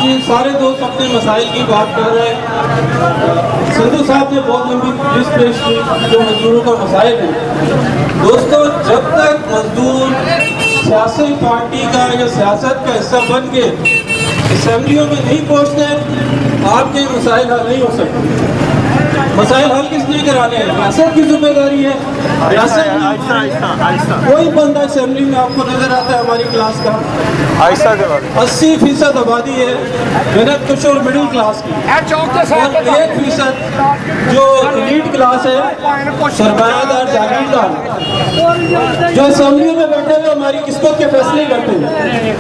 یہ سارے دوست اپنے مسائل کی بات کر رہے ہیں. سندھو صاحب نے بہت لمبی لسٹ پیش کی جو مزدوروں کا مسائل ہے. دوستو جب تک مزدور سیاسی پارٹی کا یا سیاست کا حصہ بن کے اسمبلیوں میں نہیں پہنچتے آپ کے مسائل حل نہیں ہو سکتے. مسائل حل کس نے کرانے ہیں؟ ریاست کی ذمہ داری ہے. کوئی بندہ اسمبلی میں آپ کو نظر آتا ہے ہماری کلاس کا؟ 80% آبادی ہے محنت کش اور مڈل کلاس کی، اور 1% جو ایلیٹ کلاس ہے سرمایہ دار جاگیردار جو اسمبلیوں میں بیٹھے ہوئے ہماری قسمت کے فیصلے کرتے ہیں.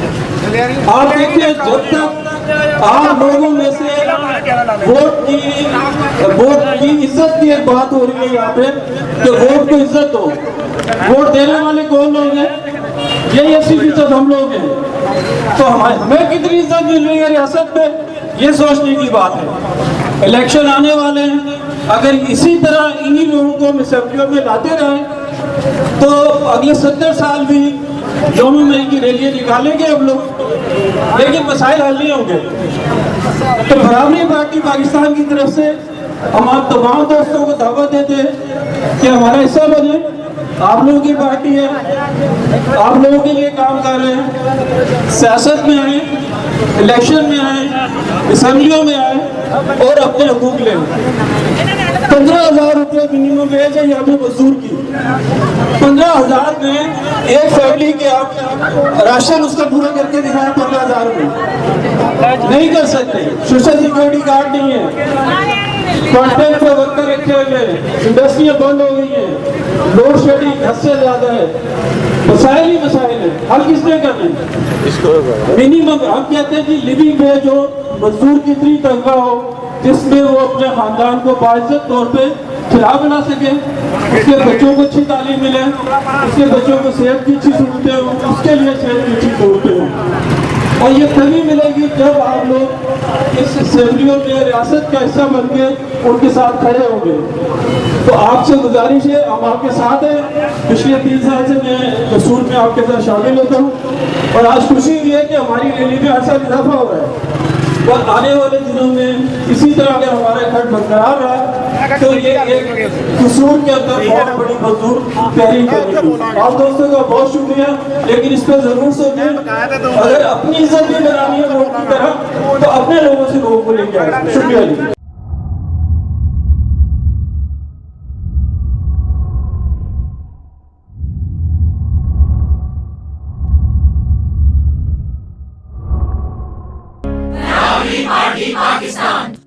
آپ دیکھیں جب تک آپ لوگوں میں سے ووٹ کی عزت کی ایک بات ہو رہی ہے یہاں پہ کہ ووٹ کو عزت دو. ووٹ دینے والے کون لوگ ہیں؟ یہی 80% ہم لوگ ہیں. تو ہمیں کتنی عزت مل رہی ہے ریاست میں یہ سوچنے کی بات ہے. الیکشن آنے والے ہیں، اگر اسی طرح انہی لوگوں کو ہم اسمبلیوں میں لاتے رہیں تو اگلے 70 سال بھی یوم مئی کی ریلیاں نکالیں گے ہم لوگ، لیکن مسائل حل نہیں ہوں گے. تو برابری پارٹی پاکستان کی طرف سے ہم آپ تمام دوستوں کو دعوت دیتے ہیں کہ ہمارا حصہ بنے. آپ لوگوں کی پارٹی ہے، آپ لوگوں کے لیے کام کر رہے ہیں. سیاست میں آئیں، الیکشن میں آئیں، اسمبلیوں میں آئیں اور اپنے حقوق لیں. 15,000 روپے منیمم ویج ہے یہاں پہ مزدور کی. 15,000 میں ایک فیملی کے آپ راشن اس کا پورا کر کے دکھائیں. 15,000 روپے نہیں کر سکتے. سوشل سیکورٹی کارڈ نہیں ہے. کانٹریکٹ پہ ورکر رکھے ہوئے ہیں. انڈسٹریاں بند ہو گئی ہیں. لوڈ شیڈنگ حد سے زیادہ ہے. مسائل ہی مسائل ہیں. حل کس نے کرنے؟ منیمم ہم کہتے ہیں کہ لیونگ ویج ہو، مزدور کی اتنی تنخواہ ہو جس میں وہ اپنے خاندان کو باعزت طور پہ کھلا بنا سکے، اس کے بچوں کو اچھی تعلیم ملے، اس کے بچوں کو صحت کی اچھی سہولتیں ہوں، اس کے لیے صحت کی اچھی سہولتیں ہوں. اور یہ تبھی ملے گی جب آپ لوگ اس اسمبلیوں میں ریاست کا حصہ بن کے ان کے ساتھ کھڑے ہوں گے. تو آپ سے گزارش ہے، ہم آپ کے ساتھ ہیں. پچھلے 3 سال سے میں دستور میں آپ کے ساتھ شامل ہوتا ہوں اور آج خوشی ہوئی ہے کہ ہماری ریلی میں ہر سال اضافہ ہو رہا ہے. اور آنے والے دنوں میں اسی طرح اگر ہمارا کھڑ برقرار رہا تو یہ ایک قصور کے اندر بہت بڑی مزدور تحریک ہے. آپ دوستوں کا بہت شکریہ، لیکن اس پہ ضرور سوچیں اگر اپنی عزت بھی بنانی ہے ووٹ کی طرح تو اپنے لوگوں سے لوگوں کو لے کے آئیں. شکریہ جی. Party Pakistan.